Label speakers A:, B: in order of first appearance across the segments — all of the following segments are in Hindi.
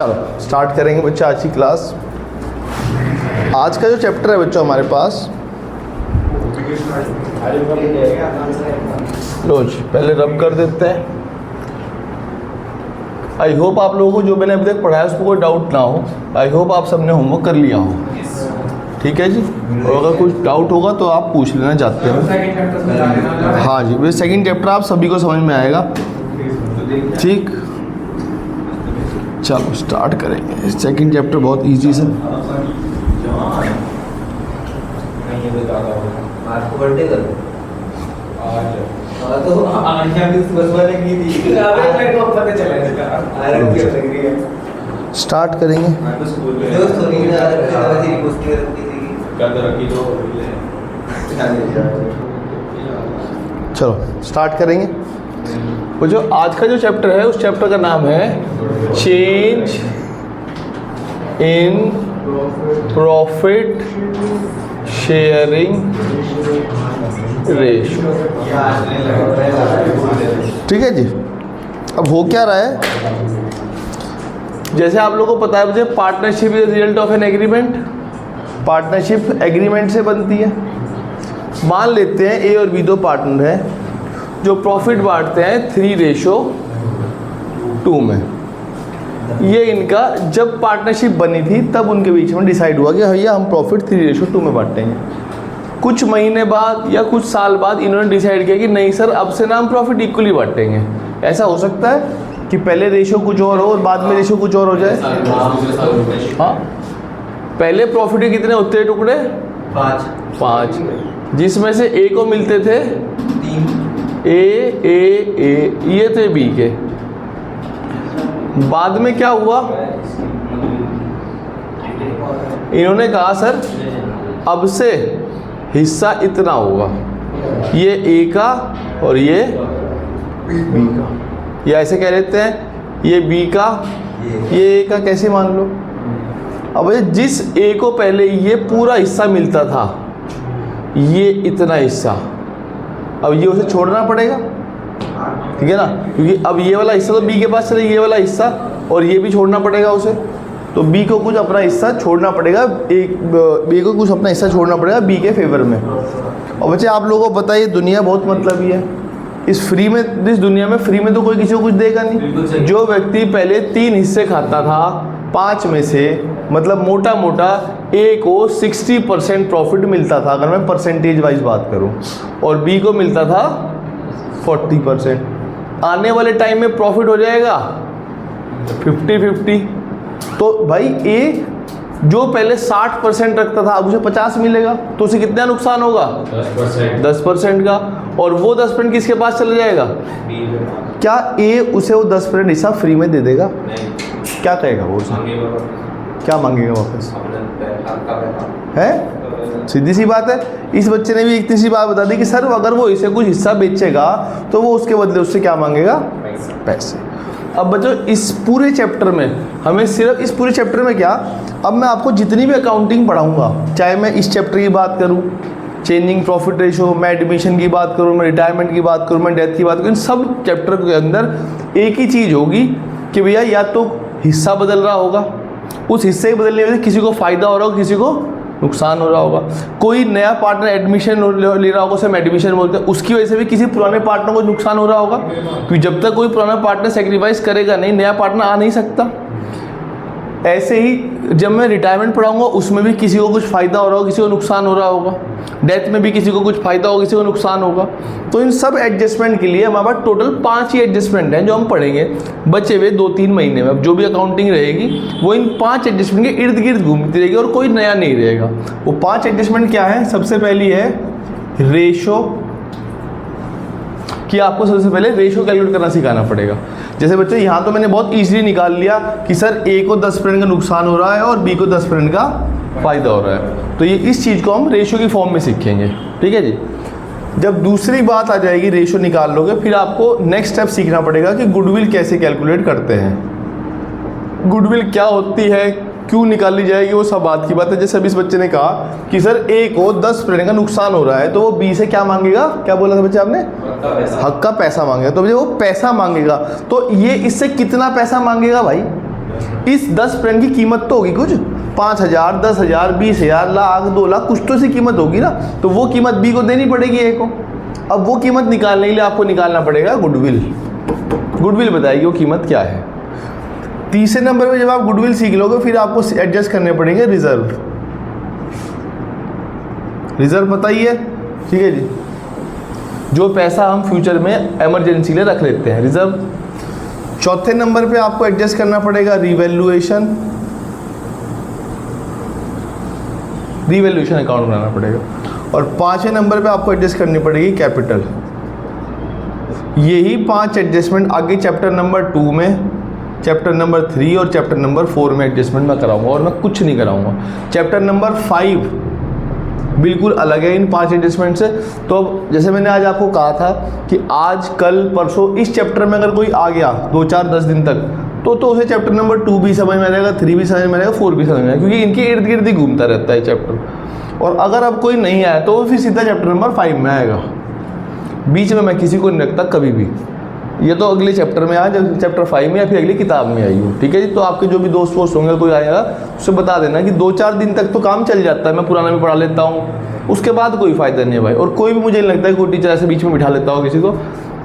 A: चलो स्टार्ट करेंगे बच्चा आज की क्लास। आज का जो चैप्टर है बच्चों हमारे पास, रोज पहले रब कर देते हैं। आई होप आप लोगों को जो मैंने अभी तक पढ़ाया उसको कोई डाउट ना हो। आई होप आप सबने होमवर्क कर लिया हो, ठीक है जी। और अगर कुछ डाउट होगा तो आप पूछ लेना चाहते हो। हाँ जी, वे सेकंड चैप्टर आप सभी को समझ में आएगा, ठीक। चलो स्टार्ट करेंगे। सेकंड चैप्टर बहुत इजी से। स्टार्ट करेंगे। चलो स्टार्ट करेंगे। वो जो आज का जो चैप्टर है उस चैप्टर का नाम है change in profit sharing ratio, ठीक है जी। अब हो क्या रहा है, जैसे आप लोगों को पता है मुझे, partnership is result of an agreement. Partnership agreement से बनती है। मान लेते हैं ए और बी दो पार्टनर हैं जो प्रॉफिट बांटते हैं 3:2 में। ये इनका जब पार्टनरशिप बनी थी तब उनके बीच में डिसाइड हुआ कि भैया हम प्रॉफिट 3:2 में बांटेंगे। कुछ महीने बाद या कुछ साल बाद इन्होंने डिसाइड किया कि नहीं सर, अब से ना हम प्रॉफिट इक्वली बांटेंगे। ऐसा हो सकता है कि पहले रेशो कुछ और हो और बाद में रेशो कुछ और हो जाए। हाँ, पहले प्रॉफिट के कितने होते हैं टुकड़े? 5, जिसमें से ए को मिलते थे 3। ये थे बी के। बाद में क्या हुआ, इन्होंने कहा सर अब से हिस्सा इतना होगा, ये ए का और ये बी का, या ऐसे कह लेते हैं ये बी का ये ए का। कैसे मान लो, अब जिस ए को पहले ये पूरा हिस्सा मिलता था, ये इतना हिस्सा, अब ये उसे छोड़ना पड़ेगा, ठीक है ना, क्योंकि अब ये वाला हिस्सा तो बी के पास चले, ये वाला हिस्सा, और ये भी छोड़ना पड़ेगा उसे। तो बी को कुछ अपना हिस्सा छोड़ना पड़ेगा, बी को कुछ अपना हिस्सा छोड़ना पड़ेगा बी के फेवर में। और बच्चे आप लोगों को पता है ये दुनिया बहुत मतलबी है। इस दुनिया में फ्री में तो कोई किसी को कुछ देगा नहीं। जो व्यक्ति पहले 3 हिस्से खाता था 5 में से, मतलब मोटा मोटा ए को 60% प्रॉफिट मिलता था अगर मैं परसेंटेज वाइज बात करूं, और बी को मिलता था 40%। आने वाले टाइम में प्रॉफिट हो जाएगा 50-50। तो भाई ए जो पहले 60% रखता था अब उसे 50 मिलेगा, तो उसे कितना नुकसान होगा? 10% का। और वो 10% किसके पास चला जाएगा? क्या ए उसे वो 10% हिस्सा फ्री में दे देगा? क्या कहेगा वो उसे? क्या मांगेगा वापस? है सीधी सी बात है। इस बच्चे ने भी इतनी सी बात बता दी कि सर अगर वो इसे कुछ हिस्सा बेचेगा तो वो उसके बदले उससे क्या मांगेगा? पैसे। अब बच्चों इस पूरे चैप्टर में हमें सिर्फ इस पूरे चैप्टर में क्या, अब मैं आपको जितनी भी अकाउंटिंग पढ़ाऊंगा, चाहे मैं इस चैप्टर की बात करूं, चेंजिंग प्रॉफिट रेशो, मैं एडमिशन की बात करूं, मैं रिटायरमेंट की बात करूं, मैं डेथ की बात करूं, इन सब चैप्टर के अंदर एक ही चीज़ होगी कि भैया या तो हिस्सा बदल रहा होगा, उस हिस्से के बदलने में किसी को फ़ायदा हो रहा होगा, किसी को नुकसान हो रहा होगा। कोई नया पार्टनर एडमिशन ले रहा होगा, उसे हम एडमिशन बोलते हैं, उसकी वजह से भी किसी पुराने पार्टनर को नुकसान हो रहा होगा, क्योंकि जब तक कोई पुराना पार्टनर सेक्रीफाइस करेगा नहीं, नया पार्टनर आ नहीं सकता। ऐसे ही जब मैं रिटायरमेंट पढ़ाऊंगा उसमें भी किसी को कुछ फ़ायदा हो रहा होगा, किसी को नुकसान हो रहा होगा, डेथ में भी किसी को कुछ फ़ायदा होगा, किसी को नुकसान होगा। तो इन सब एडजस्टमेंट के लिए हमारे पास टोटल 5 ही एडजस्टमेंट हैं जो हम पढ़ेंगे बचे हुए 2-3 महीने में। अब जो भी अकाउंटिंग रहेगी वो इन 5 एडजस्टमेंट के इर्द गिर्द घूमती रहेगी और कोई नया नहीं रहेगा। वो 5 एडजस्टमेंट क्या है? सबसे पहली है रेशो, कि आपको सबसे पहले रेशो कैलकुलेट करना सिखाना पड़ेगा। जैसे बच्चों यहाँ तो मैंने बहुत इजीली निकाल लिया कि सर ए को 10% का नुकसान हो रहा है और बी को 10% का फ़ायदा हो रहा है, तो ये इस चीज़ को हम रेशो की फॉर्म में सीखेंगे, ठीक है जी। जब दूसरी बात आ जाएगी रेशो निकाल लोगे, फिर आपको नेक्स्ट स्टेप सीखना पड़ेगा कि गुडविल कैसे कैलकुलेट करते हैं, गुडविल क्या होती है, क्यों निकाली जाएगी, वो सब बात की बात है। जैसे अभी इस बच्चे ने कहा कि सर ए को 10% का नुकसान हो रहा है, तो वो बी से क्या मांगेगा? क्या बोला था बच्चे आपने? हक का पैसा मांगेगा। तो वो पैसा मांगेगा, तो ये इससे कितना पैसा मांगेगा भाई? इस 10% की कीमत तो होगी कुछ, 5,000, 10,000, 20,000, लाख, 2 लाख, कुछ तो सी कीमत होगी ना, तो वो कीमत बी को देनी पड़ेगी ए को। अब वो कीमत निकालने के लिए आपको निकालना पड़ेगा गुडविल। गुडविल बताएगी वो कीमत क्या है। तीसरे नंबर पे जब आप गुडविल सीख लोगे फिर आपको एडजस्ट करने पड़ेंगे रिजर्व। रिजर्व पता ही है, ठीक है जी, जो पैसा हम फ्यूचर में इमरजेंसी लिए रख लेते हैं, रिजर्व। चौथे नंबर पे आपको एडजस्ट करना पड़ेगा रिवैल्यूएशन, रिवैल्यूएशन अकाउंट बनाना पड़ेगा। और 5वें नंबर पे आपको एडजस्ट करनी पड़ेगी कैपिटल। यही 5 एडजस्टमेंट आगे चैप्टर नंबर 2 में, चैप्टर नंबर 3 और चैप्टर नंबर 4 में एडजस्टमेंट मैं कराऊंगा, और मैं कुछ नहीं कराऊंगा। चैप्टर नंबर 5 बिल्कुल अलग है इन 5 एडजस्टमेंट से। तो अब जैसे मैंने आज आपको कहा था कि आज कल परसों इस चैप्टर में अगर कोई आ गया 2 4 10 दिन तक, तो उसे चैप्टर नंबर 2 भी समझ में आ जाएगा, 3 भी समझ में आ जाएगा, 4 भी समझ में आएगा, क्योंकि इनके इर्द गिर्द ही घूमता रहता है चैप्टर। और अगर अब कोई नहीं आया तो फिर सीधा चैप्टर नंबर 5 में आएगा। बीच में मैं किसी को नहीं रखता कभी भी, ये तो अगले चैप्टर में आया, जब चैप्टर 5 में या फिर अगली किताब में आई हो, ठीक है जी। तो आपके जो भी दोस्त वोस्त होंगे, कोई आएगा उससे बता देना कि 2 4 दिन तक तो काम चल जाता है, मैं पुराना भी पढ़ा लेता हूँ, उसके बाद कोई फ़ायदा नहीं है भाई। और कोई भी मुझे नहीं लगता है कोई टीचर ऐसे बीच में बिठा लेता हो किसी को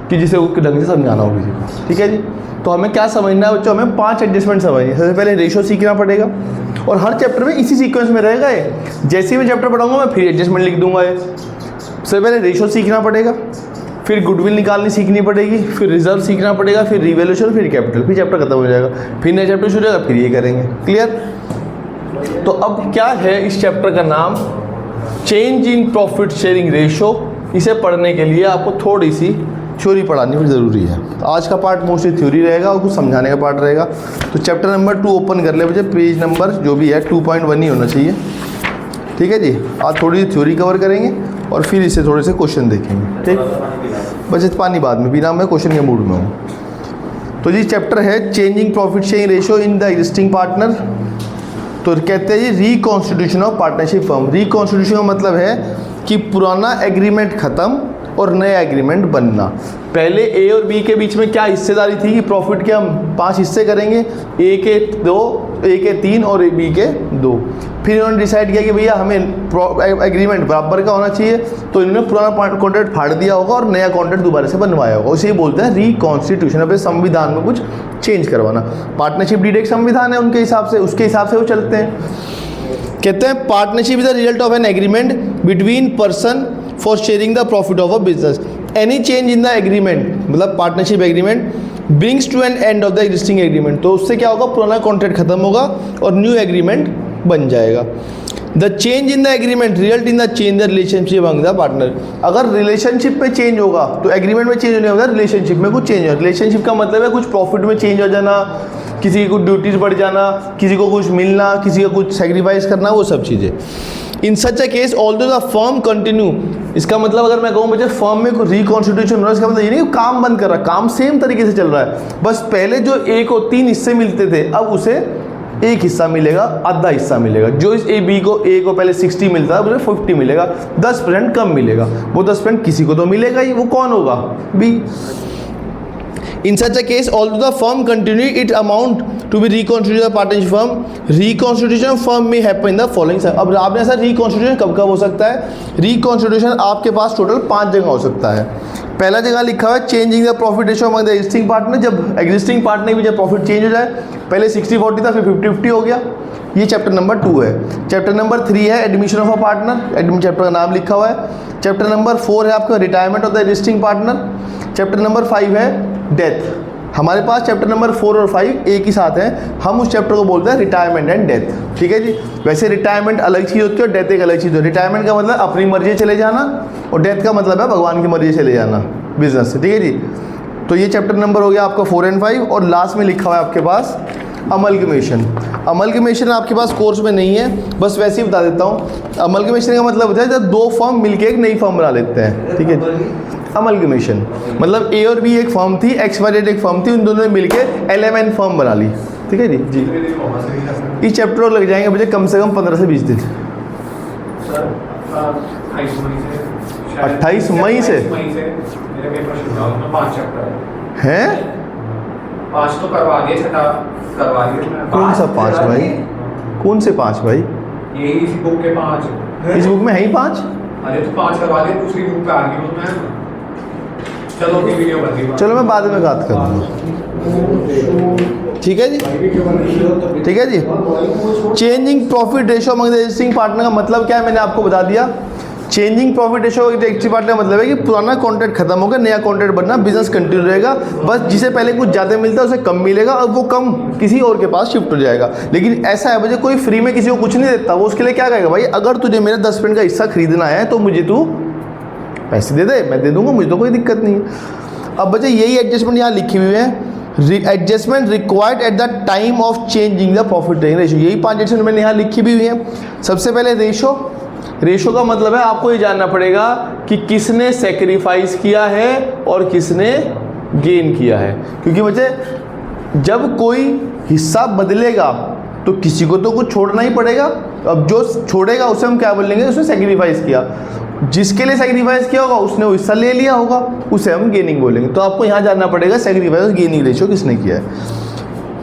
A: कि जिसे वो ढंग से समझाना हो किसी को, ठीक है जी। तो हमें क्या समझना है बच्चों, हमें 5 एडजस्टमेंट समझिए। सबसे पहले रेशो सीखना पड़ेगा, और हर चैप्टर में इसी सीक्वेंस में रहेगा ये। जैसे ही मैं चैप्टर पढ़ाऊंगा मैं फिर एडजस्टमेंट लिख दूंगा ये। सबसे पहले रेशो सीखना पड़ेगा, फिर गुडविल निकालनी सीखनी पड़ेगी, फिर रिजर्व सीखना पड़ेगा, फिर रिवैल्यूएशन, फिर कैपिटल, फिर चैप्टर खत्म हो जाएगा, फिर नया चैप्टर शुरू हो जाएगा, फिर ये करेंगे। क्लियर? तो अब क्या है इस चैप्टर का नाम, change in profit sharing ratio. इसे पढ़ने के लिए आपको थोड़ी सी थ्योरी पढ़ानी भी ज़रूरी है। आज का पार्ट मोस्टली थ्योरी रहेगा और कुछ समझाने का पार्ट रहेगा। तो चैप्टर नंबर 2 ओपन कर ले बच्चे, पेज नंबर जो भी है 2.1 ही होना चाहिए, ठीक है जी। आज थोड़ी सी थ्योरी कवर करेंगे और फिर इसे थोड़े से क्वेश्चन देखेंगे, ठीक। बस पानी बाद में पीना, मैं क्वेश्चन के मूड में हूँ। तो जी चैप्टर है changing profit sharing ratio in the existing partner. तो कहते हैं जी reconstitution of partnership firm. Reconstitution का मतलब है कि पुराना एग्रीमेंट ख़त्म और नया एग्रीमेंट बनना। पहले ए और बी के बीच में क्या हिस्सेदारी थी कि प्रॉफिट के हम 5 हिस्से करेंगे, ए के 2, ए के 3 और बी के 2। फिर इन्होंने डिसाइड किया कि भैया हमें एग्रीमेंट बराबर का होना चाहिए, तो इन्होंने पुराना कॉन्ट्रैक्ट फाड़ दिया होगा और नया कॉन्ट्रैक्ट दोबारा से बनवाया होगा। उसे ही बोलते हैं रिकॉन्स्टिट्यूशन। अपने संविधान में कुछ चेंज करवाना। पार्टनरशिप डीड एक संविधान है उनके हिसाब से, उसके हिसाब से वो चलते हैं। कहते हैं partnership is the result of an agreement between person for sharing the profit of a business. Any change in the agreement, मतलब partnership agreement brings to an end of the existing agreement. तो उससे क्या होगा, पुराना कॉन्ट्रैक्ट खत्म होगा और न्यू एग्रीमेंट बन जाएगा। The change in the agreement result in the change the relationship among the partner. अगर रिलेशनशिप में चेंज होगा तो एग्रीमेंट में चेंज नहीं होगा, रिलेशनशिप में कुछ चेंज होगा। रिलेशनशिप का मतलब है कुछ प्रॉफिट में चेंज हो जाना, किसी की कुछ ड्यूटीज बढ़ जाना, किसी को कुछ मिलना, किसी का कुछ सेक्रीफाइस करना, वो सब चीज़ें। In such a case although the firm continue. इसका मतलब अगर मैं कहूँ मुझे फर्म में कोई रिकॉन्स्टिट्यूशन हो रहा है, इसका मतलब ये नहीं काम बंद कर रहा, काम सेम तरीके से चल रहा है। बस पहले जो ए को 3 हिस्से मिलते थे, अब उसे 1 हिस्सा मिलेगा, आधा हिस्सा मिलेगा। जो इस ए बी को ए को पहले 60 मिलता है, उसे 50 मिलेगा, 10% कम मिलेगा। वो 10% किसी को तो मिलेगा ही, वो कौन होगा, B. In such a case, although the firm continue its amount to be reconstituted the partnership firm, reconstitution of firm may happen in the following. अब आपने ऐसा reconstitution कब कब हो सकता है? reconstitution आपके पास टोटल 5 जगह हो सकता है। पहला जगह लिखा हुआ है changing the profit ratio among the existing partner. जब एग्जिस्टिंग पार्टनर में जब प्रॉफिट चेंज हो जाए, पहले 60-40 था, फिर 50-50 हो गया। ये चैप्टर नंबर 2 है। चैप्टर नंबर 3 है admission of a partner, admission chapter का नाम लिखा हुआ है। चैप्टर नंबर 4 है आपका retirement of the existing partner. Chapter number 5 है डेथ। हमारे पास चैप्टर नंबर 4 और 5 एक ही साथ हैं, हम उस चैप्टर को बोलते हैं रिटायरमेंट एंड डेथ, ठीक है जी। वैसे रिटायरमेंट अलग चीज़ होती है और डेथ एक अलग चीज़ होती है। रिटायरमेंट का मतलब अपनी मर्जी चले जाना और डेथ का मतलब है भगवान की मर्जी चले जाना बिजनेस से, ठीक है जी। तो ये चैप्टर नंबर हो गया आपका 4 और 5। और लास्ट में लिखा हुआ है आपके पास अमलगमेशन। अमलगमेशन आपके पास कोर्स में नहीं है, बस वैसे ही बता देता हूँ। अमलगमेशन का मतलब होता है जब 2 फर्म मिलके एक नई फर्म बना लेते हैं, ठीक है। अमलगमेशन मतलब ए और बी एक फर्म थी, XYZ एक फर्म थी, उन दोनों ने मिलके LMN फर्म बना ली, ठीक है जी। जी इस चैप्टर को लग जाएंगे मुझे कम से कम 15 से 20 दिन। 28 मई से हैं?
B: 5 तो करवा दिए, छठा करवा दिए।
A: कौन सा 5 भाई? कौन से 5 भाई?
B: यही इस बुक के 5।
A: इस बुक में है ही 5?
B: अरे तो 5 करवा दिए, दूसरी बुक पे आ गई वो मैं। चलो की वीडियो बन गई।
A: चलो मैं बाद में बात करूँगा, ठीक है जी, ठीक है जी। Changing profit ratio among the existing partner का मतलब क्या है, मैंने आपको बता दिया। Changing profit ratio existing partner का मतलब है कि पुराना कॉन्ट्रैक्ट खत्म होगा, नया कॉन्ट्रैक्ट बनना, बिजनेस कंटिन्यू रहेगा, बस जिसे पहले कुछ ज़्यादा मिलता है उसे कम मिलेगा और वो कम किसी और के पास शिफ्ट हो जाएगा। लेकिन ऐसा है, मुझे कोई फ्री में किसी को कुछ नहीं देता, वो उसके लिए क्या कहेगा, भाई अगर तुझे मेरा 10% का हिस्सा खरीदना है तो मुझे तू पैसे दे दे, मैं दे दूंगा, मुझे तो कोई दिक्कत नहीं है। अब बच्चे यही एडजस्टमेंट यहाँ लिखी हुई है, adjustment required at the time of changing the profit ratio. यही 5 एडजस्टमेंट मैंने यहाँ लिखी भी हुई है। सबसे पहले रेशो, रेशो का मतलब है आपको ये जानना पड़ेगा कि किसने सेक्रीफाइस किया है और किसने गेन किया है, क्योंकि बच्चे जब कोई हिस्सा बदलेगा तो किसी को तो कुछ छोड़ना ही पड़ेगा। अब जो छोड़ेगा उसे हम क्या बोलेंगे, उसने सेक्रीफाइस किया। जिसके लिए सेक्रीफाइस किया होगा उसने वो हिस्सा ले लिया होगा, उसे हम गेनिंग बोलेंगे। तो आपको यहाँ जानना पड़ेगा सेक्रीफाइस और गेनिंग रेशियो किसने किया है।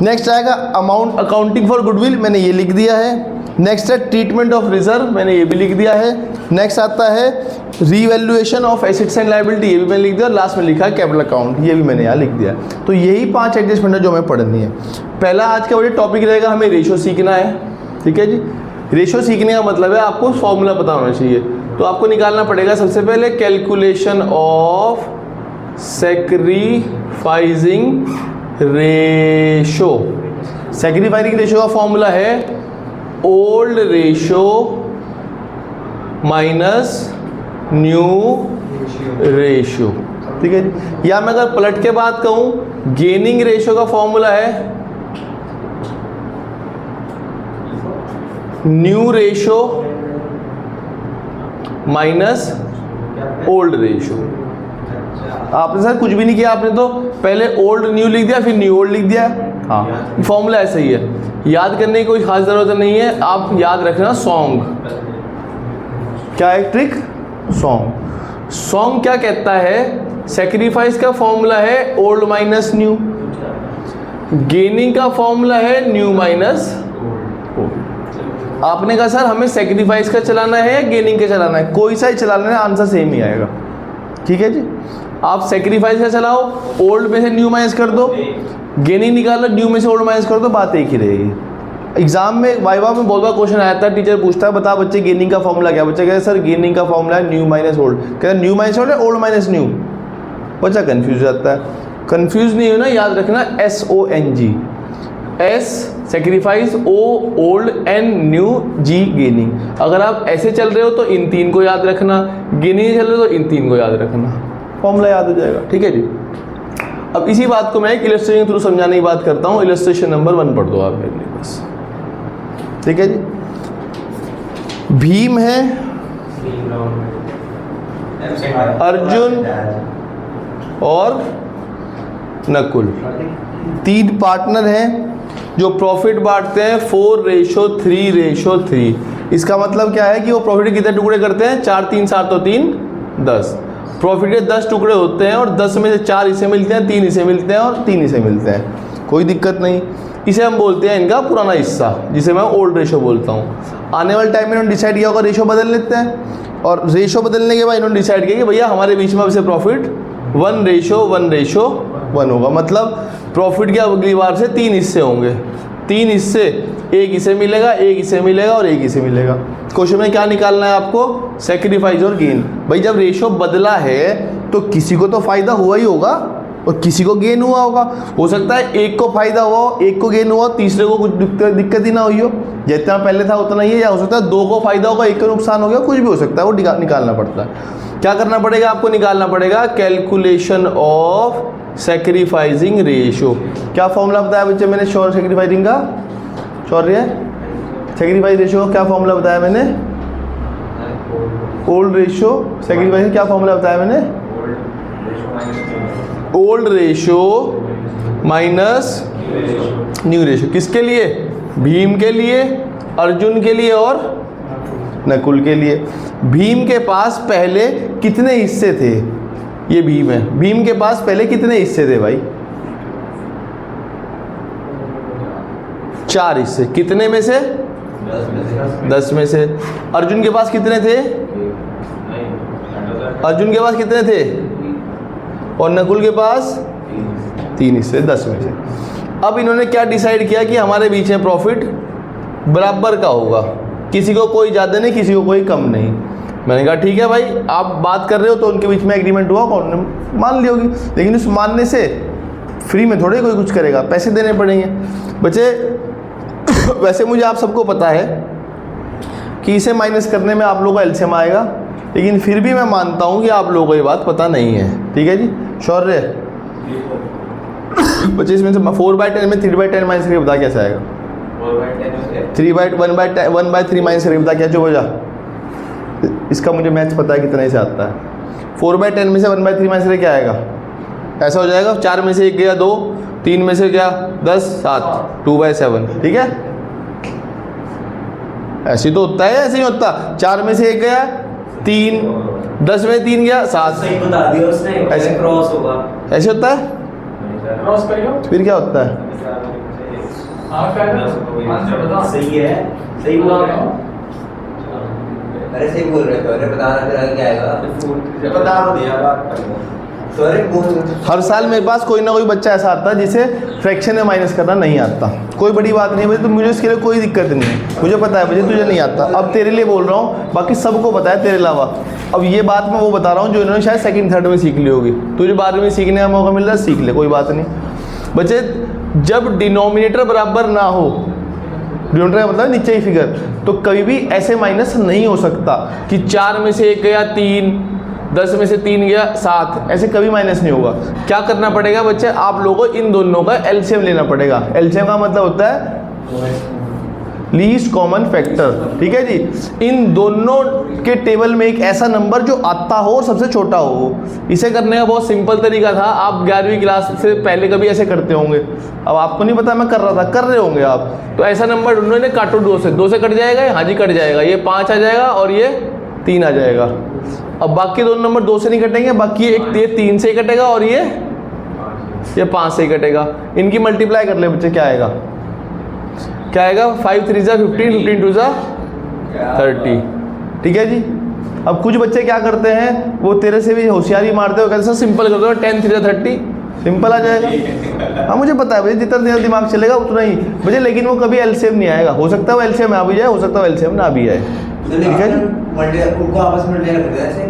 A: नेक्स्ट आएगा अमाउंट अकाउंटिंग फॉर गुडविल, मैंने ये लिख दिया है। नेक्स्ट है ट्रीटमेंट ऑफ रिजर्व, मैंने ये भी लिख दिया है। नेक्स्ट आता है revaluation of assets and liability, ये भी मैंने लिख दिया। और लास्ट में लिखा है कैपिटल अकाउंट, ये भी मैंने यहाँ लिख दिया। तो यही 5 एडजस्टमेंट है जो हमें पढ़नी है। पहला आज का बड़ा टॉपिक रहेगा, हमें रेशो सीखना है, ठीक है जी। रेशो सीखने का मतलब है आपको फॉर्मूला पता होना चाहिए। तो आपको निकालना पड़ेगा सबसे पहले calculation of sacrificing ratio. Sacrificing ratio का फॉर्मूला है old ratio minus new ratio, ठीक है जी। या मैं अगर पलट के बात कहूं, गेनिंग रेशो का फॉर्मूला है new ratio minus old ratio. आपने सर कुछ भी नहीं किया, आपने तो पहले ओल्ड न्यू लिख दिया, फिर न्यू ओल्ड लिख दिया। हाँ, फॉर्मूला ऐसा ही है, याद करने की कोई खास ज़रूरत नहीं है। आप याद रखना सॉन्ग, क्या है ट्रिक, सॉन्ग। सॉन्ग क्या कहता है, सेक्रीफाइस का फॉर्मूला है ओल्ड माइनस न्यू, गेनिंग का फॉर्मूला है न्यू माइनस ओल्ड। आपने कहा सर हमें सेक्रीफाइस का चलाना है या गेनिंग का चलाना है, कोई सा ही चलाना है, आंसर सेम ही आएगा, ठीक है जी। आप सेक्रीफाइस का चलाओ, ओल्ड में से न्यू माइनस कर दो, गेनिंग निकालो, न्यू में से ओल्ड माइनस कर दो, बात एक ही रहेगी। एग्जाम में वाइवा में बहुत बार क्वेश्चन आया था, टीचर पूछता है बता बच्चे गेनिंग का फॉर्मूला क्या, बच्चे कहते सर गेनिंग का फॉर्मूला है न्यू माइनस ओल्ड, कहते न्यू माइनस ओल्ड है ओल्ड माइनस न्यू, बच्चा कंफ्यूज हो जाता है। कंफ्यूज नहीं होना, याद रखना SONG, S sacrifice, O old, N new, G gaining. अगर आप ऐसे चल रहे हो तो इन 3 को याद रखना, गेनिंग चल रहे हो तो इन 3 को याद रखना, फॉर्मूला याद हो जाएगा, ठीक है जी। अब इसी बात को मैं एक इलस्ट्रेशन के थ्रू समझाने की बात करता हूँ। इलस्ट्रेशन नंबर 1 पढ़ दो आप मेरे लिए बस, ठीक है जी। भीम है, अर्जुन और नकुल, 3 पार्टनर हैं जो प्रॉफिट बांटते हैं 4:3:3। इसका मतलब क्या है कि वो प्रॉफिट कितने टुकड़े करते हैं, 4 3 7 तो 3 10। प्रॉफिट के 10 टुकड़े होते हैं और 10 में से 4 हिस्से मिलते हैं, 3 हिस्से मिलते हैं और 3 हिस्से मिलते हैं, कोई दिक्कत नहीं। इसे हम बोलते हैं इनका पुराना हिस्सा, जिसे मैं ओल्ड रेशो बोलता हूँ। आने वाले टाइम में इन्होंने डिसाइड किया होगा रेशो बदल लेते हैं, और रेशो बदलने के बाद इन्होंने डिसाइड किया कि भैया हमारे बीच में अब से प्रॉफिट 1:1:1 होगा। मतलब प्रॉफिट के अगली बार से 3 हिस्से होंगे, 3 हिस्से, एक हिस्से मिलेगा, एक हिस्से मिलेगा और एक हिस्से मिलेगा। क्वेश्चन में क्या निकालना है आपको, सेक्रीफाइस और गेन। भाई जब रेशो बदला है तो किसी को तो फायदा हुआ ही होगा और किसी को गेन हुआ होगा। हो सकता है एक को फायदा हुआ हो, एक को गेन हुआ हो, तीसरे को कुछ दिक्कत ही ना हुई हो, जितना पहले था उतना ही है। या हो सकता है 2 को फायदा होगा, 1 को नुकसान हो गया, कुछ भी हो सकता है, वो निकालना पड़ता है। क्या करना पड़ेगा आपको, निकालना पड़ेगा कैलकुलेशन ऑफ सैक्रिफाइसिंग रेशो। क्या फॉर्मूला बताया बच्चे मैंने श्योर सैक्रिफाइसिंग का, सॉरी है सैक्रिफाइस रेशो का क्या फॉर्मूला बताया मैंने, ओल्ड रेशो सैक्रिफाइस, क्या फॉर्मूला बताया मैंने, old ratio minus new ratio. किसके लिए, भीम के लिए, अर्जुन के लिए और नकुल के लिए। भीम के पास पहले कितने हिस्से थे, ये भीम है, भीम के पास पहले कितने हिस्से थे भाई, 4 हिस्से। कितने में से? 10 में से। अर्जुन के पास कितने थे? अर्जुन के पास कितने थे? और नकुल के पास 3 हिस्से 10 में से। अब इन्होंने क्या डिसाइड किया कि हमारे बीच में प्रॉफिट बराबर का होगा, किसी को कोई ज़्यादा नहीं, किसी को कोई कम नहीं। मैंने कहा ठीक है भाई, आप बात कर रहे हो तो उनके बीच में एग्रीमेंट हुआ, कौन ने मान ली होगी। लेकिन उस मानने से फ्री में थोड़े कोई कुछ करेगा, पैसे देने पड़ेंगे बच्चे। वैसे मुझे आप सबको पता है कि इसे माइनस करने में आप लोगों का एलसीएम आएगा, लेकिन फिर भी मैं मानता हूँ कि आप लोगों को ये बात पता नहीं है। ठीक है जी, शौर्य बच्चे इसमें से 4/10 में 3/10 माइनस करके बता कैसे आएगा? 1/3 माइनस करके बता क्या चुप हो जा। इसका मुझे मैथ्स पता है कितना से आता है। 4/10 में से 1/3 माइनस करके क्या आएगा? ऐसा हो जाएगा, 4 में से 1 गया 2, 3 में से क्या 10, 7, 2/7। ठीक है, ऐसे तो होता है, ऐसे ही होता। 4 में से 1 गया 3, 10 में 3 गया 7।
C: सही बता दिया उसने, ऐसे क्रॉस होगा।
A: ऐसे होता है,
D: क्रॉस करियो।
A: फिर क्या होता है?
C: सही है, सही बोल रहे हो।
E: अरे सही बोल रहे हो, अरे बता रहा तेरा क्या आएगा?
C: बता दो दिया बात।
E: तो अरे बोल।
A: हर साल मेरे पास कोई ना कोई बच्चा ऐसा आता है जिसे फ्रैक्शन में माइनस करना नहीं आता। कोई बड़ी बात नहीं भाई, तो मुझे इसके लिए कोई दिक्कत नहीं है, मुझे पता है, मुझे तुझे नहीं आता। अब तेरे लिए बोल रहा हूँ, बाकी सबको पता है तेरे अलावा। अब ये बात मैं वो बता रहा हूँ जो इन्होंने शायद 2nd 3rd में सीख ली होगी। तुझे 12वीं में सीखने का मौका मिल रहा है, सीख ले, कोई बात नहीं बच्चे। जब डिनोमिनेटर बराबर ना हो, डिनोमिनेटर का मतलब नीचे ही फिगर, तो कभी भी ऐसे माइनस नहीं हो सकता कि 4 में से 1 गया 3, 10 में से 3 गया 7, ऐसे कभी माइनस नहीं होगा। क्या करना पड़ेगा बच्चे, आप लोगों को इन दोनों का एलसीएम लेना पड़ेगा। एलसीएम का मतलब होता है लीस्ट कॉमन फैक्टर। ठीक है जी, इन दोनों के टेबल में एक ऐसा नंबर जो आता हो और सबसे छोटा हो। इसे करने का बहुत सिंपल तरीका था, आप 11वीं क्लास से पहले कभी ऐसे करते होंगे। अब आपको नहीं पता, मैं कर रहा था, कर रहे होंगे आप। तो ऐसा नंबर उन्होंने काटो 2 से कट जाएगा, हाँ जी कट जाएगा, ये 5 आ जाएगा और ये 3 आ जाएगा। अब बाकी दोनों नंबर 2 से नहीं कटेंगे, बाकी एक ये 3 से ही कटेगा और ये 5 से ही कटेगा। इनकी मल्टीप्लाई कर ले बच्चे, क्या आएगा? क्या आएगा? 5 3 जा 15, 15 2 जा 30। ठीक है जी। अब कुछ बच्चे क्या करते हैं, वो तेरे से भी होशियारी मारते हो, कैसे सिंपल कर दो, 10 3 जा 30, सिंपल आ जाएगा। हाँ मुझे पता है भैया, जितना तेरा दिमाग चलेगा उतना ही मुझे, लेकिन वो कभी एलसीएम नहीं आएगा। हो सकता है वो एलसीएम आ भी जाए, हो सकता है एलसीएम ना भी आए। ठीक है जी,
E: उनको आपस में मल्टीप्लाई कर दिया, ऐसे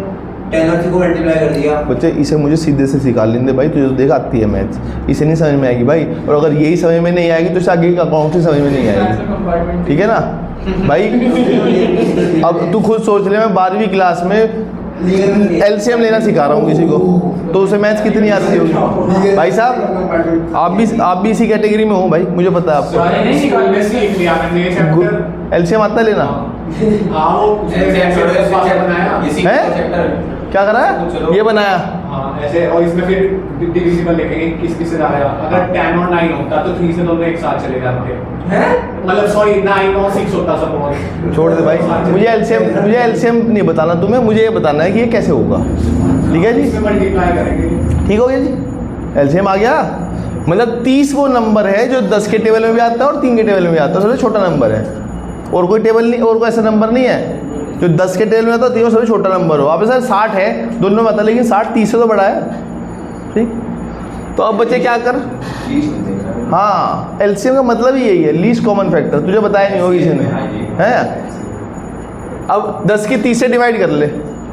E: 10 और 3 को मल्टीप्लाई कर दिया।
A: बच्चे इसे मुझे सीधे से सिखा लेंगे भाई, तुझे तो देख आती है मैथ्स, इसे नहीं समझ में आएगी भाई। और अगर यही समझ में नहीं आएगी तो इसे आगे का अकाउंट समझ में नहीं आएगी। ठीक है ना भाई। अब तू खुद सोच ले, मैं 12वीं क्लास में एलसीएम लेना सिखा रहा हूँ किसी को, तो उसे मैथ्स कितनी आती होगी भाई साहब? आप भी इसी कैटेगरी में हो भाई, मुझे पता है आपको। एलसीएम आता है लेना? है क्या करा है? ये बनाया
B: ऐसे, और इसमें फिर डिविजिबल लिखेंगे किस से आया। अगर 10 और 9 होता तो 3 से दोनों एक साथ चले जाते हैं, मतलब सॉरी 9 और 6 होता सपोज।
A: छोड़ दे भाई, मुझे एलसीएम नहीं बताना तुम्हें, मुझे ये बताना है कि ये कैसे होगा। ठीक है जी,
B: मल्टीप्लाई करेंगे।
A: ठीक हो गया जी, एलसीएम आ गया। मतलब 30 वो नंबर है जो 10 के टेबल में भी आता है और 3 के टेबल में भी आता है, सबसे छोटा नंबर है। और कोई टेबल नहीं, और कोई ऐसा नंबर नहीं है जो 10 के टेबल में आता है, 3 सबसे छोटा नंबर हो। आप सर 60 है दोनों में आता, लेकिन 60 30 से तो बड़ा है। ठीक, तो अब बच्चे क्या कर, हाँ एलसीएम का मतलब ही यही है, लीस्ट कॉमन फैक्टर। तुझे बताया नहीं होगी किसी ने, है? अब 10 की 30 से डिवाइड कर ले,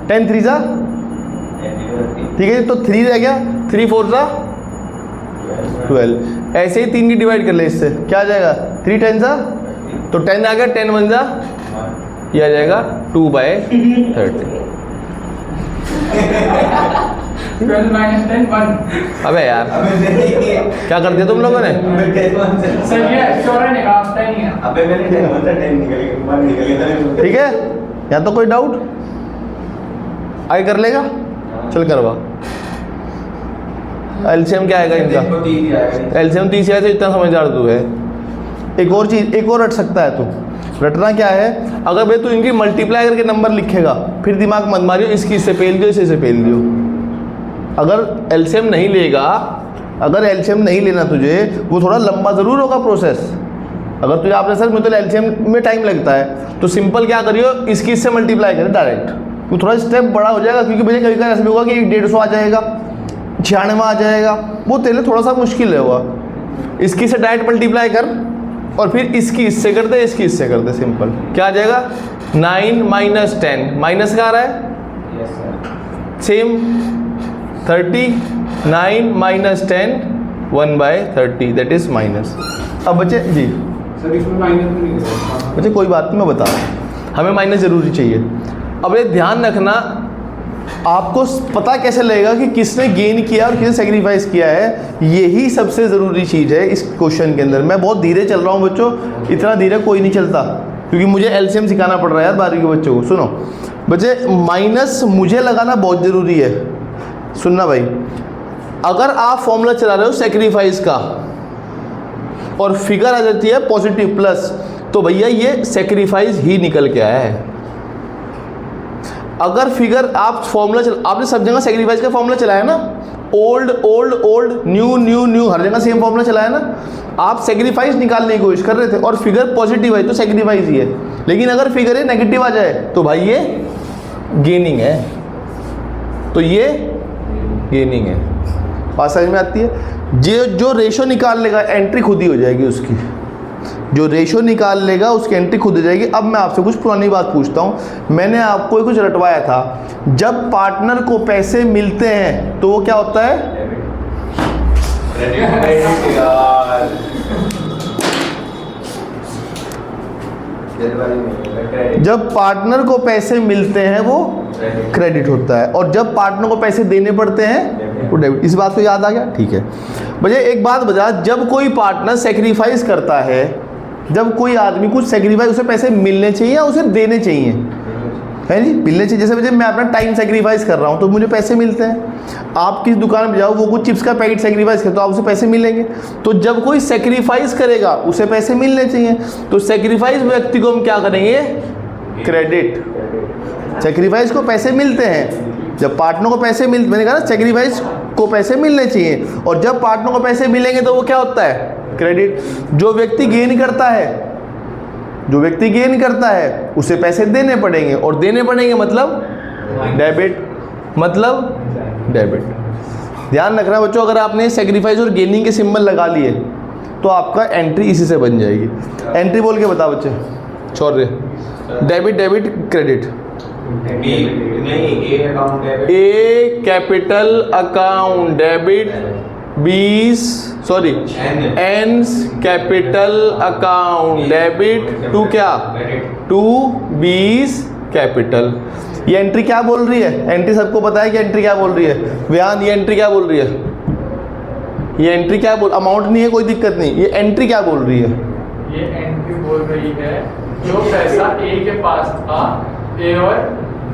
A: 10 3 जा, ठीक है, तो 3 रह गया, 3 4 जा 12। ऐसे ही 3 की डिवाइड कर ले इससे, क्या आ जाएगा? 3 10 जा, तो 10 आ गया, 10 1 जा, ये आ जाएगा 2/30।
D: 12 - 10 1।
A: अबे यार क्या कर दिया तुम लोगों ने?
D: सही है, शौर्य ने कहा आता ही नहीं है।
C: अबे मैंने 10 निकल गया।
A: ठीक है, या तो कोई डाउट आगे कर लेगा? चल करवा। एलसीएम क्या आएगा इनका? एलसीएम 30 है, तो इतना समझदार तू है। एक और चीज़, एक और रट सकता है तू। रटना क्या है, अगर भाई तू इनकी मल्टीप्लाई करके नंबर लिखेगा, फिर दिमाग मत मारियो, इसकी इससे पेल दियो, इससे पेल दियो। अगर एलसीएम नहीं लेगा, अगर एलसीएम नहीं लेना तुझे, वो थोड़ा लंबा ज़रूर होगा प्रोसेस, अगर तुझे आपने सर मुझे तो एलसीएम में टाइम लगता है तो सिंपल क्या करियो, इसकी इससे मल्टीप्लाई करें डायरेक्ट, तो थोड़ा स्टेप बड़ा हो जाएगा। क्योंकि भैया कभी कभी ऐसा भी होगा कि 150 आ जाएगा, 96 आ जाएगा, वो तेरे लिए थोड़ा सा मुश्किल होगा। इसकी से डायरेक्ट मल्टीप्लाई कर और फिर इसकी इससे कर दे, इसकी इससे कर दे, सिंपल क्या आ जाएगा 9 माइनस 10, माइनस का आ रहा है same 30, 9 minus 10 1/30 that is minus. अब बच्चे जी
B: सर इसमें माइनस भी नहीं है।
A: बच्चे कोई बात नहीं, मैं बता रहा हूँ, हमें माइनस ज़रूरी चाहिए। अब ये ध्यान रखना, आपको पता कैसे लगेगा कि किसने गेन किया और किसने सेक्रीफाइस किया है, यही सबसे ज़रूरी चीज़ है इस क्वेश्चन के अंदर। मैं बहुत धीरे चल रहा हूँ बच्चों, इतना धीरे कोई नहीं चलता, क्योंकि मुझे एलसीएम सिखाना पड़ रहा है यार 12वीं के बच्चों को। सुनो बच्चे, माइनस मुझे लगाना बहुत ज़रूरी है, सुनना भाई। अगर आप फॉर्मूला चला रहे हो सेक्रीफाइस का और फिगर आ जाती है पॉजिटिव प्लस, तो भैया ये सेक्रीफाइस ही निकल के आया है। अगर फिगर आप फॉर्मूला आपने सब जगह सेक्रीफाइस का फॉर्मूला चलाया ना, old old old new new new, हर जगह सेम फॉर्मूला चलाया ना, आप सेक्रीफाइस निकालने की कोशिश कर रहे थे और फिगर पॉजिटिव है तो सेक्रीफाइस ही है। लेकिन अगर फिगर है नेगेटिव आ जाए तो भाई ये गेनिंग है, तो ये गेनिंग है। बात समझ में आती है? जो रेशो निकाल लेगा एंट्री खुद ही हो जाएगी उसकी, जो रेशो निकाल लेगा उसकी एंट्री खुद हो जाएगी। अब मैं आपसे कुछ पुरानी बात पूछता हूँ, मैंने आपको कुछ रटवाया था, जब पार्टनर को पैसे मिलते हैं तो वो क्या होता है? जब पार्टनर को पैसे मिलते हैं वो क्रेडिट होता है, और जब पार्टनर को पैसे देने पड़ते हैं वो डेबिट। इस बात को याद आ गया? ठीक है भैया, एक बात बता, जब कोई पार्टनर सेक्रीफाइस करता है, जब कोई आदमी कुछ सेक्रीफाइस, उसे पैसे मिलने चाहिए या उसे देने चाहिए? है जी, मिलने चाहिए। जैसे मैं अपना टाइम सेक्रीफाइस कर रहा हूँ तो मुझे पैसे मिलते हैं। आप किस दुकान में जाओ, वो कुछ चिप्स का पैकेट सेक्रीफाइस करे तो आप उसे पैसे मिलेंगे। तो जब कोई सेक्रीफाइस करेगा उसे पैसे मिलने चाहिए, तो सेक्रीफाइस व्यक्ति को हम क्या करेंगे? क्रेडिट। सेक्रीफाइस को पैसे मिलते हैं, जब पार्टनर को पैसे मिलते, मैंने कहा ना सेक्रीफाइस को पैसे मिलने चाहिए, और जब पार्टनर को पैसे मिलेंगे तो वो क्या होता है? क्रेडिट। जो व्यक्ति गेन करता है, जो व्यक्ति गेन करता है उसे पैसे देने पड़ेंगे, और देने पड़ेंगे मतलब डेबिट, मतलब डेबिट। ध्यान रखना बच्चों, अगर आपने सेक्रीफाइस और गेनिंग के सिंबल लगा लिए तो आपका एंट्री इसी से बन जाएगी। एंट्री बोल के बता बच्चे, छोड़ debit debit credit. A capital account debit, N capital account debit to क्या? To 20 capital. ये एंट्री क्या बोल रही है? एंट्री सबको पता है कि एंट्री क्या बोल रही है? व्यान, ये एंट्री क्या बोल रही है? ये एंट्री क्या बोल, अमाउंट नहीं है, कोई दिक्कत नहीं, ये एंट्री क्या बोल रही है?
D: ये एंट्री बोल रही है जो पैसा ए के पास था, ए और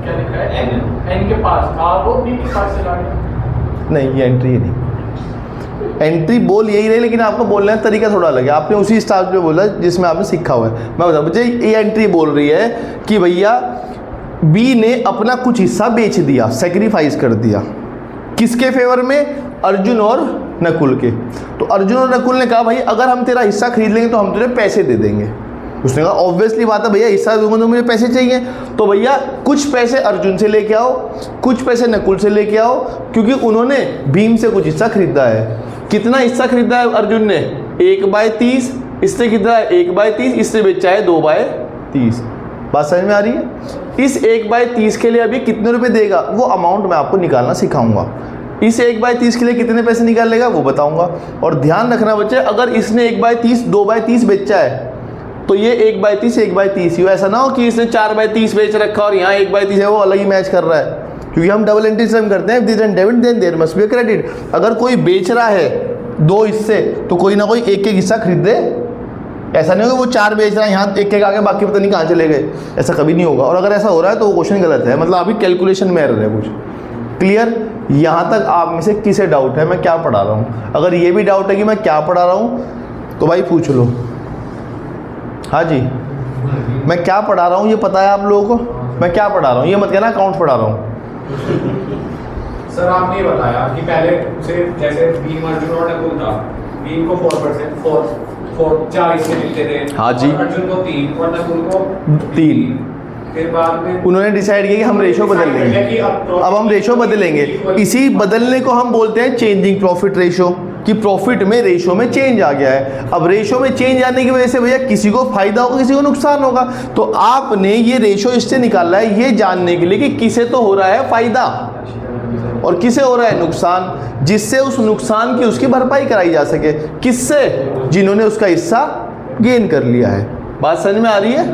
D: क्या लिखा है एन के पास था, वो बी के पास चला गया।
A: नहीं, ये एंट्री ही नहीं। एंट्री बोल यही रही, लेकिन आपको बोलने का तरीका थोड़ा अलग है। आपने उसी स्टाइल पे बोला जिसमें आपने सीखा हुआ है। मैं बताऊँ मुझे, ये एंट्री बोल रही है कि भैया बी ने अपना कुछ हिस्सा बेच दिया, सेक्रीफाइस कर दिया, किसके फेवर में? अर्जुन और नकुल के। तो अर्जुन और नकुल ने कहा भाई अगर हम तेरा हिस्सा खरीद लेंगे तो हम तुझे पैसे दे देंगे। उसने कहा ऑब्वियसली बात है भैया, हिस्सा दूंगा तो मुझे पैसे चाहिए। तो भैया कुछ पैसे अर्जुन से लेके आओ, कुछ पैसे नकुल से लेके आओ, क्योंकि उन्होंने भीम से कुछ हिस्सा खरीदा है। कितना हिस्सा खरीदा है अर्जुन ने? 1/30। इसने कितना है? 1/30। इसने बेचा है 2/30। बात समझ में आ रही है? इस 1/30 के लिए अभी कितने रुपए देगा वो अमाउंट मैं आपको निकालना सिखाऊंगा। इस 1/30 के लिए कितने पैसे निकालेगा वो बताऊंगा। और ध्यान रखना बच्चे, अगर इसने 1/30 2/30 बेचा है तो ये 1/30 1/30 ही हो। ऐसा ना हो कि इसने 4/30 बेच रखा और यहाँ 1/30 है, वो अलग ही मैच कर रहा है। क्योंकि हम डबल एंट्री सिस्टम करते हैं, this end debit then there must be credit. अगर कोई बेच रहा है 2 हिस्से तो कोई ना कोई एक हिस्सा खरीद दे। ऐसा नहीं होगा वो 4 बेच रहा है, यहाँ एक आगे बाकी पता नहीं कहाँ चले गए, ऐसा कभी नहीं होगा। और अगर ऐसा हो रहा है तो वो क्वेश्चन गलत है, मतलब अभी कैलकुलेशन में एरर है कुछ। क्लियर? यहाँ तक आप में से किसे डाउट है मैं क्या पढ़ा रहा हूँ? अगर ये भी डाउट है कि मैं क्या पढ़ा रहा हूँ तो भाई पूछ लो। हाँ जी, मैं क्या पढ़ा रहा हूँ ये पता है आप लोगों को? मैं क्या पढ़ा रहा हूँ ये मत कहना अकाउंट पढ़ा रहा हूँ।
B: सर आपने ये बताया कि पहले उसे जैसे भीम अर्जुन और नकुल था, भीम को 4% 4 हिस्से मिलते थे।
A: हाँ जी।
B: और अर्जुन को 3 और नकुल को
A: 3।
B: फिर बाद में
A: उन्होंने डिसाइड किया कि हम रेशो बदल लेंगे। अब हम रेशो बदलेंगे, इसी बदलने को हम बोलते हैं चेंजिंग प्रॉफिट रेशो, कि प्रॉफिट में रेशो में चेंज आ गया है। अब रेशो में चेंज आने की वजह से भैया किसी को फायदा होगा, किसी को नुकसान होगा। तो आपने ये रेशो इससे निकाला है ये जानने के लिए कि किसे तो हो रहा है फायदा और किसे हो रहा है नुकसान, जिससे उस नुकसान की उसकी भरपाई कराई जा सके। किससे? जिन्होंने उसका हिस्सा गेन कर लिया है। बात समझ में आ रही है?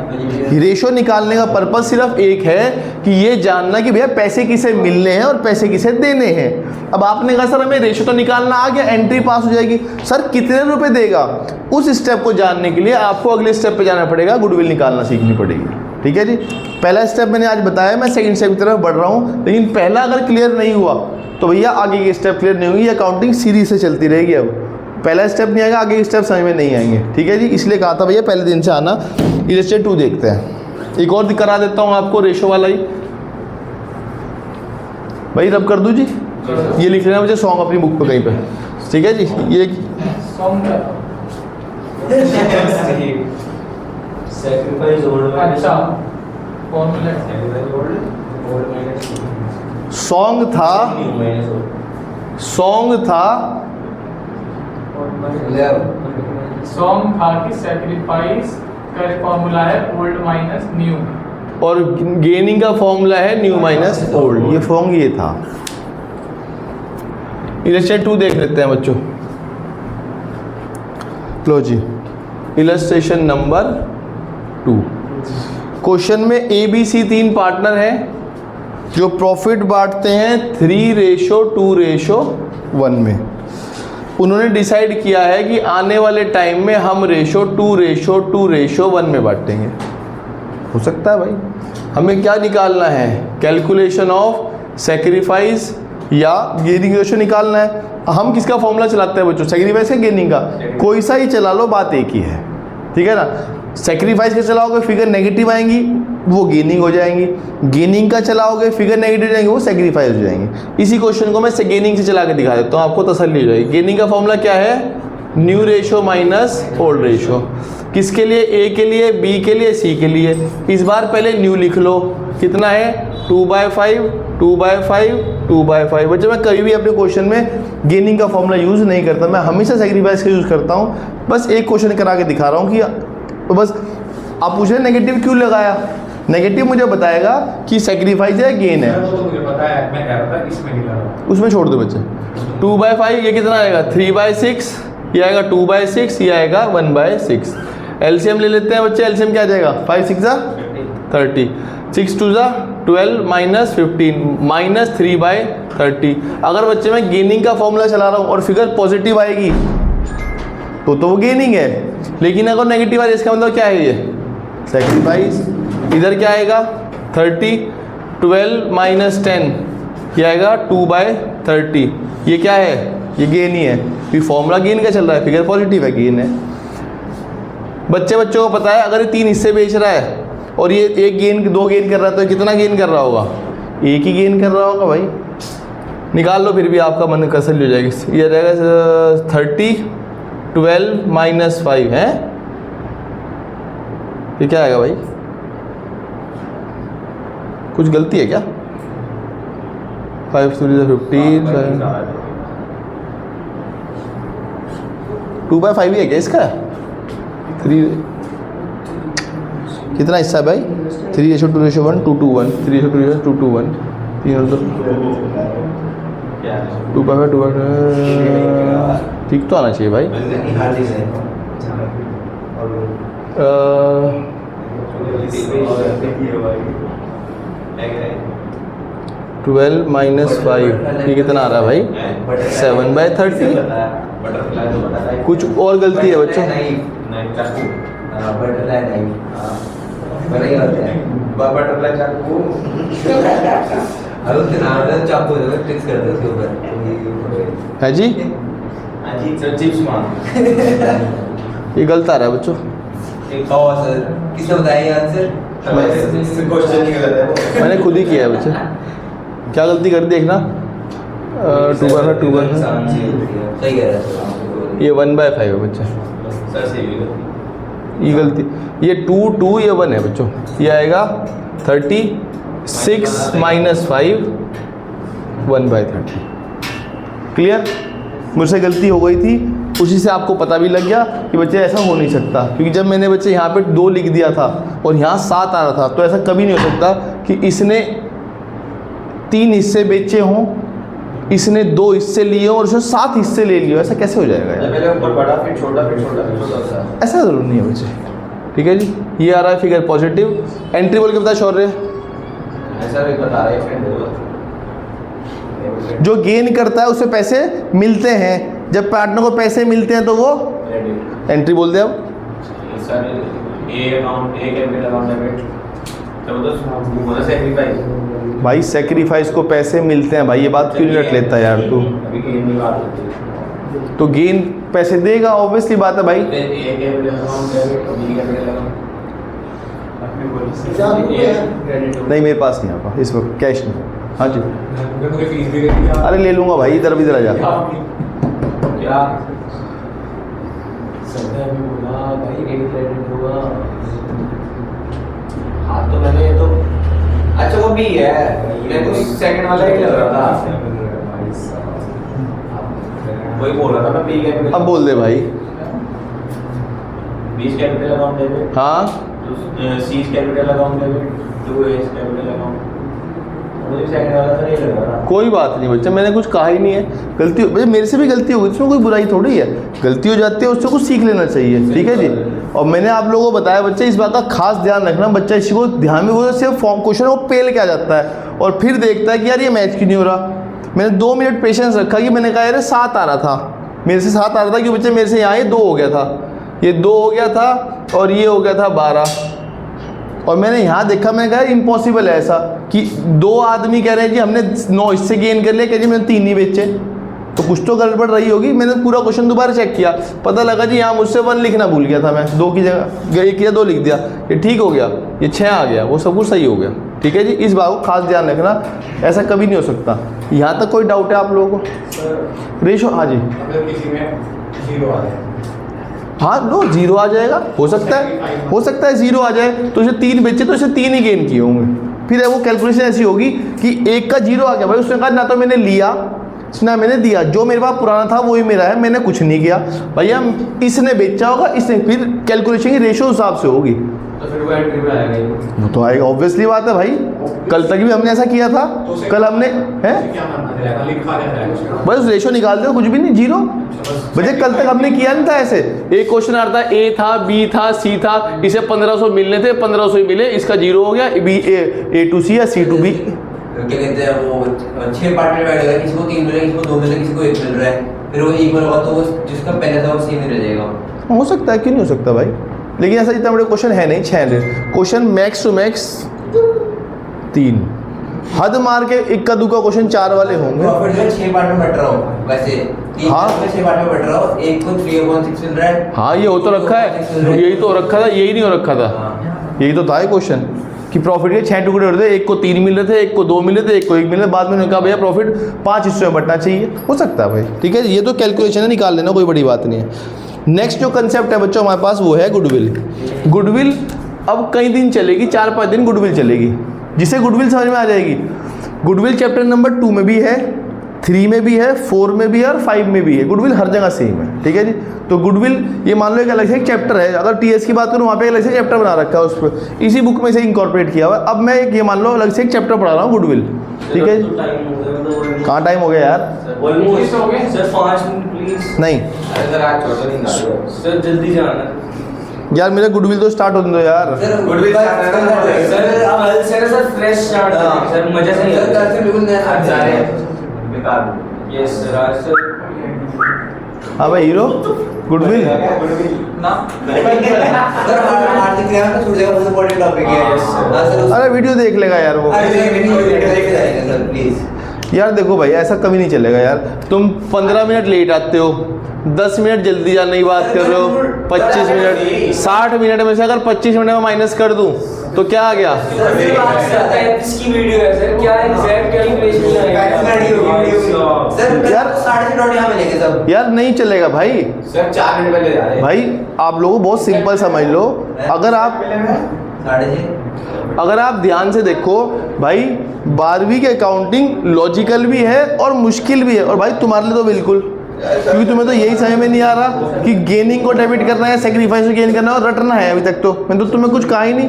A: रेशो निकालने का पर्पज सिर्फ एक है कि ये जानना कि भैया पैसे किसे मिलने हैं और पैसे किसे देने हैं। अब आपने कहा सर हमें रेशो तो निकालना आ गया, एंट्री पास हो जाएगी, सर कितने रुपए देगा? उस स्टेप को जानने के लिए आपको अगले स्टेप पे जाना पड़ेगा, गुडविल निकालना सीखनी पड़ेगी। ठीक है जी। पहला स्टेप मैंने आज बताया, मैं सेकंड स्टेप की तरफ बढ़ रहा हूँ, लेकिन पहला अगर क्लियर नहीं हुआ तो भैया आगे के स्टेप क्लियर नहीं होगी, अकाउंटिंग सीरीज से चलती रहेगी। अब पहला स्टेप नहीं आएगा, आगे के स्टेप समझ में नहीं आएंगे। ठीक है जी, इसलिए कहा था भैया पहले दिन से आना। इलस्ट्रेट 2 देखते हैं, एक और करा देता हूँ आपको रेशो वाला ही। भाई रब कर दूँ जी, ये लिख लेना मुझे सॉन्ग अपनी बुक पे कहीं पे। ठीक है जी। ये
D: सॉन्ग
C: सैक्रिफाइस ओल्ड
D: अच्छा फॉर्मूला
A: सॉन्ग था
D: सॉन्ग था कि सैक्रिफाइस का फॉर्मूला है ओल्ड माइनस न्यू,
A: और गेनिंग का फॉर्मूला है न्यू माइनस ओल्ड। ये सॉन्ग ये था। इलस्ट्रेट 2 देख लेते हैं बच्चों। लो जी, इलस्ट्रेशन नंबर 2। क्वेश्चन में ABC 3 पार्टनर हैं जो प्रॉफिट बांटते हैं 3:2:1 में। उन्होंने डिसाइड किया है कि आने वाले टाइम में हम रेशो 2:2:1 में बांटेंगे। हो सकता है भाई, हमें क्या निकालना है? कैलकुलेशन ऑफ सेक्रीफाइस या गेनिंग रेशो निकालना है। हम किसका फॉर्मूला चलाते हैं बच्चों? सेक्रीफाइस का, गेनिंग का? कोई सा ही चला लो, बात एक ही है। ठीक है ना। सेक्रीफाइस का चलाओगे फिगर नेगेटिव आएंगी, वो गेनिंग हो जाएंगी। गेनिंग का चलाओगे फिगर नेगेटिव जाएंगे, वो सेक्रीफाइस हो जाएंगे। इसी क्वेश्चन को मैं गेनिंग से चला के दिखा देता हूँ, आपको तसल्ली हो जाएगी। गेनिंग का फॉर्मूला क्या है? New ratio minus old ratio. किसके लिए? ए के लिए, बी के लिए, सी के लिए। इस बार पहले न्यू लिख लो, कितना है? 2/5 2/5 2/5। बच्चों मैं कभी भी अपने क्वेश्चन में गेनिंग का फॉर्मूला यूज़ नहीं करता, मैं हमेशा सेक्रीफाइस का यूज़ करता हूँ। बस एक क्वेश्चन करा के दिखा रहा हूँ कि तो बस आप पूछ रहे नेगेटिव क्यों लगाया? नेगेटिव मुझे बताएगा कि सेक्रीफाइस है गेन है।
B: वो तो मुझे पता है, मैं कह रहा था इसमें नहीं लगा।
A: उसमें छोड़ दो बच्चे। 2/5 ये कितना आएगा? 3/6। ये आएगा 2/6, ये आएगा 1/6। एलसीएम ले लेते हैं बच्चे। एलसीएम क्या आ जाएगा? 5 6 30, 6 2 12 माइनस 15 माइनस 3/30। अगर बच्चे मैं गेनिंग का फॉर्मूला चला रहा हूँ और फिगर पॉजिटिव आएगी तो वो गेनिंग है, लेकिन अगर नेगेटिव आ रही है इसका मतलब क्या है? ये सेक्रीफाइस। इधर क्या आएगा? 30 12 माइनस 10, ये आएगा 2/30। ये क्या है? ये गेन ही है, फिर फॉर्मूला गेन का चल रहा है, फिगर पॉजिटिव है, गेन है। बच्चों को पता है अगर ये 3 हिस्से बेच रहा है और ये एक गेन 2 गेन कर रहा है तो कितना गेन कर रहा होगा? एक ही गेन कर रहा होगा भाई। निकाल लो, फिर भी आपका मन कसर हो जाएगी। ये रहेगा 30 12 माइनस 5 है, ये क्या आएगा भाई? कुछ गलती है क्या? 5 3 15 2/5 ही है क्या इसका? 3 कितना हिस्सा है भाई? 3:2:1 2:1 3:2:1 2:1 3 2/5 ठीक तो आना चाहिए भाई। 12 माइनस 5 ये कितना आ रहा है भाई? 7/30। कुछ और गलती है बच्चों? है जी? ये गलत आ रहा है बच्चों।
E: किसने बताया आंसर?
C: क्वेश्चन ही गलत है।
A: मैंने खुद ही किया है बच्चे। क्या गलती कर दी देखना। 2/5
E: सही कह रहा है।
A: ये 1/5 है बच्चे।
C: सर सही है।
A: ये गलती, ये 2 2 ये 1 है बच्चों, ये आएगा 36 माइनस 5 1/30। क्लियर? मुझसे गलती हो गई थी, उसी से आपको पता भी लग गया कि बच्चे ऐसा हो नहीं सकता, क्योंकि जब मैंने बच्चे यहाँ पे 2 लिख दिया था और यहाँ 7 आ रहा था, तो ऐसा कभी नहीं हो सकता कि इसने 3 हिस्से बेचे हों, इसने 2 हिस्से लिए हों और उसने 7 हिस्से ले लिए, ऐसा कैसे हो जाएगा यार?
C: पहले ऊपर बड़ा फिर छोटा फिर छोटा फिर छोटा होता है।
A: ऐसा ज़रूर नहीं है बच्चे। ठीक है जी, ये आ रहा है फिगर पॉजिटिव। एंट्री बोल के बता शौर्य।
C: ऐसा भी बता रहे हैं फ्रेंड।
A: जो गेन करता है उसे पैसे मिलते हैं, जब पार्टनर को पैसे मिलते हैं तो वो एंट्री बोल दे। अब
C: सर ए अकाउंट ए कैपिटल अकाउंट डेबिट तो वो तो सैक्रिफाइस।
A: भाई सेक्रीफाइस को पैसे मिलते हैं भाई, ये बात क्यों नहीं रट लेता यार तू?
C: अभी गेम की बात होती है
A: तो गेन पैसे देगा, ऑब्वियसली बात है भाई।
C: A capital account debit B capital account
A: नहीं मेरे पास नहीं आता इस वक्त, कैश नहीं। हाँ जी,
B: मुझे फीस भी दे दी आप।
A: अरे ले लूँगा भाई, इधर भी इधर आ जा।
C: क्या सर भी बोला भाई ए क्रेडिट होगा। हाँ तो मैंने तो अच्छा वो भी है, मेरे को सेकंड वाला ही लग रहा था, वही बोल रहा था मैं बी कैपिटल।
A: अब बोल दे भाई।
C: बी कैपिटल अकाउंट डेबिट
A: हाँ
C: सी कैपिटल अकाउंट डेबिट 2 ए कैपिटल अकाउंट, मुझे सेकंड वाला तो नहीं लग रहा।
A: कोई बात नहीं बच्चा, मैंने कुछ कहा ही नहीं है। गलती भाई मेरे से भी गलती हो गई, इसमें कोई बुराई थोड़ी है, गलती हो जाती है उससे कुछ सीख लेना चाहिए। ठीक है जी, और मैंने आप लोगों को बताया बच्चे इस बात का खास ध्यान रखना, बच्चा इसी को ध्यान में वो सिर्फ फॉर्म क्वेश्चन वो पेल के आ जाता है और फिर देखता है कि यार ये मैच क्यों नहीं हो रहा। मैंने 2 मिनट पेशेंस रखा कि मैंने कहा यार 7 आ रहा था, मेरे से 7 आ रहा था कि बच्चे मेरे से यहाँ ये 2 हो गया था, ये 2 हो गया था और ये हो गया था 12। और मैंने यहाँ देखा, मैंने कहा इम्पॉसिबल है ऐसा कि 2 आदमी कह रहे हैं कि हमने 9 हिस्से गेन कर लिया, कह जी मैंने 3 ही बेचे, तो कुछ तो गड़बड़ रही होगी। मैंने पूरा क्वेश्चन दोबारा चेक किया, पता लगा जी यहाँ मुझसे 1 लिखना भूल गया था, मैं 2 की जगह 1 या 2 लिख दिया, ये ठीक हो गया, ये 6 आ गया, वो सब कुछ सही हो गया। ठीक है जी, इस बात को खास ध्यान रखना, ऐसा कभी नहीं हो सकता। यहाँ तक कोई डाउट है आप लोगों को? रेशो हाँ जी,
B: मतलब किसी में 0 आ जाए,
A: हाँ नो 0 आ जाएगा, हो सकता है 0 आ जाए, तो इसे 3 बेचे तो इसे 3 ही गेन किए होंगे। फिर वो कैलकुलेशन ऐसी होगी कि 1 का 0 आ गया भाई, उसने कहा ना तो मैंने लिया ना मैंने दिया, जो मेरे पास पुराना था वही मेरा है, मैंने कुछ नहीं किया भैया, इसने बेचा होगा, इसने, फिर कैलकुलेशन की रेशो हिसाब से होगी,
C: तो फिर वो एंट्री में आएगा।
A: वो तो आएगा, ऑब्वियसली बात है भाई। कल तक भी हमने ऐसा किया था, कल हमने हैं
B: क्या मानना जाएगा, लिखा जाएगा
A: बस रेशो निकाल दो, कुछ भी नहीं, 0। बच्चे कल तक हमने किया नहीं था ऐसे, एक क्वेश्चन आ रहा था ए था बी था सी था, इसे 1500 मिलने थे, 1500 ही मिले, इसका 0 हो गया, बी ए टू सी या सी टू बी।
E: क्या कहते हैं वो 6 पार्टनर बैठेगा, किसी को 3 मिलेगा, किसी को 2 मिलेगा, किसी को 1 मिल रहा है, फिर वो इक्वल होगा तो वो जिसका पहले था वो सेम ही रह जाएगा।
A: हो सकता है, क्यों नहीं हो सकता भाई, लेकिन ऐसा इतना बड़े क्वेश्चन है नहीं, 6 क्वेश्चन मैक्स टू मैक्स 3, हद मार के 1 का 2 का क्वेश्चन 4 वाले होंगे।
E: प्रॉफिट में 6 पार्टनर बैठ रहा हो, वैसे 3
A: हाँ।
E: में 6 पार्टनर बैठ रहा हो, एक को 3/6 मिल रहा है।
A: हाँ ये हो तो रखा है, यही तो रखा था, यही नहीं हो रखा था, यही तो था क्वेश्चन कि प्रॉफिट के 6 टुकड़े होते थे, एक को 3 मिले थे, एक को 2 मिले थे, एक को 1 मिले, बाद में उन्होंने कहा भैया प्रॉफिट 5 हिस्सों में बंटना चाहिए, हो सकता है भाई। ठीक है, ये तो कैलकुलेशन है, निकाल लेना, कोई बड़ी बात नहीं है। नेक्स्ट जो कंसेप्ट है बच्चों हमारे पास वो है गुडविल। गुडविल अब कई दिन चलेगी, 4-5 दिन गुडविल चलेगी, जिसे गुडविल समझ में आ जाएगी। गुडविल चैप्टर नंबर 2 में भी है, 3 में भी है, 4 में भी है और 5 में भी है। गुडविल हर जगह सेम है। ठीक है जी, तो गुडविल ये मान लो एक अलग से एक चैप्टर है, अगर टीएस की बात करूँ वहाँ पे अलग से चैप्टर बना रखा है, उस पर इसी बुक में से इंकॉर्पोरेट किया हुआ है। अब मैं ये मान लो अलग से एक चैप्टर पढ़ा रहा हूँ गुडविल। ठीक है, कहाँ टाइम हो गया यार?
C: ऑलमोस्ट हो गए सर, 5 मिनट प्लीज।
A: नहीं
C: अरे सर आज छोटा नहीं डालो सर, जल्दी जाना
A: यार, मेरा गुडविल तो स्टार्ट होने दो यार।
C: गुडविल सर, अब सर फ्रेश स्टार्ट सर, मजा से
E: सर कल से बिल्कुल नया स्टार्ट जा रहे हैं।
C: बेकार। यस सर, आज सर
A: हाँ भाई हीरो गुडविल
C: ना
E: सर हार्दिक क्रिया में छूट जाएगा, बहुत इंपॉर्टेंट टॉपिक है।
C: Yes, sir.
E: हाँ सर,
A: अरे वीडियो देख लेगा यार वो।
E: अरे वीडियो लेके जाएगा सर प्लीज।
A: यार देखो भाई ऐसा कभी नहीं चलेगा यार। तुम 15 मिनट लेट आते हो, 10 मिनट जल्दी जाने की बात कर रहे हो, 25 मिनट, 60 मिनट में से अगर 25 मिनट में माइनस कर दूं तो क्या आ गया?
F: इसकी वीडियो है सर, क्या एग्जैक्ट कैलकुलेशन आएगा
E: सर
A: यार,
E: 6:30 नोट यहाँ मिलेंगे सब।
A: यार नहीं चलेगा भाई।
C: सर 4 मिनट पहले जा रहे हैं
A: भाई आप लोगों बहुत सिंपल समझ लो, अगर आप
E: 6:30
A: अगर आप ध्यान से देखो भाई, 12वीं की अकाउंटिंग लॉजिकल भी है और मुश्किल भी है, और भाई तुम्हारे लिए तो बिल्कुल, क्योंकि तुम्हें तो यही समझ में नहीं आ रहा कि गेनिंग को डेबिट करना है, सेक्रीफाइस को गेन करना है और रटना है। अभी तक तो मैं तो तुम्हें कुछ कहा ही नहीं।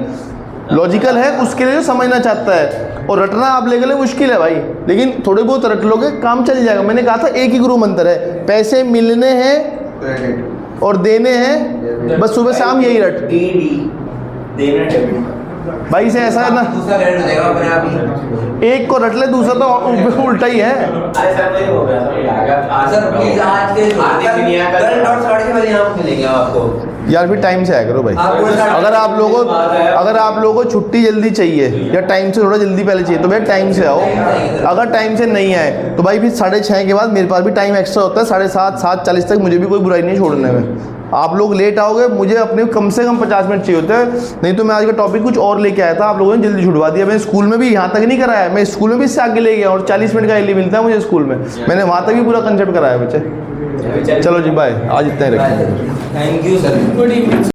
A: लॉजिकल है उसके लिए जो समझना चाहता है, और रटना आप ले गए मुश्किल है भाई, लेकिन थोड़े बहुत रट लोगे काम चल जाएगा। मैंने कहा था एक ही गुरु मंत्र है, पैसे मिलने हैं और देने हैं, बस सुबह शाम यही रट
C: देना डेबिट
A: भाई। इसे ऐसा है ना,
E: दूसरा क्रेडिट हो जाएगा अपने आप ही।
A: एक को रट ले, दूसरा तो उल्टा ही है।
C: आज सर नहीं हो गया सर, आज
E: सर प्लीज आज के कल नोट 6:30 बजे यहाँ मिलेंगे आपको।
A: यार फिर टाइम से आया करो भाई।
E: आपको
A: अगर आप लोगों को छुट्टी जल्दी चाहिए या टाइम से थोड़ा जल्दी पहले चाहिए तो भाई टाइम से आओ। अगर टाइम से नहीं आए तो भाई फिर 6:30 के बाद मेरे पास भी टाइम एक्स्ट्रा होता है, 7:30 7:40 तक मुझे भी कोई बुराई नहीं छोड़ने में। आप लोग लेट आओगे, मुझे अपने कम से कम 50 मिनट चाहिए होते हैं, नहीं तो मैं आज का टॉपिक कुछ और लेके आया था, आप लोगों ने जल्दी छुड़वा दिया। मैं स्कूल में भी यहाँ तक नहीं कराया, मैं स्कूल में भी इससे आगे ले गया और 40 मिनट का एली मिलता है मुझे स्कूल में, मैंने वहाँ तक भी पूरा कंसेप्ट कराया बच्चे। चलो जी बाय, आज इतना ही रखें।
E: Thank you sir.
D: Good evening.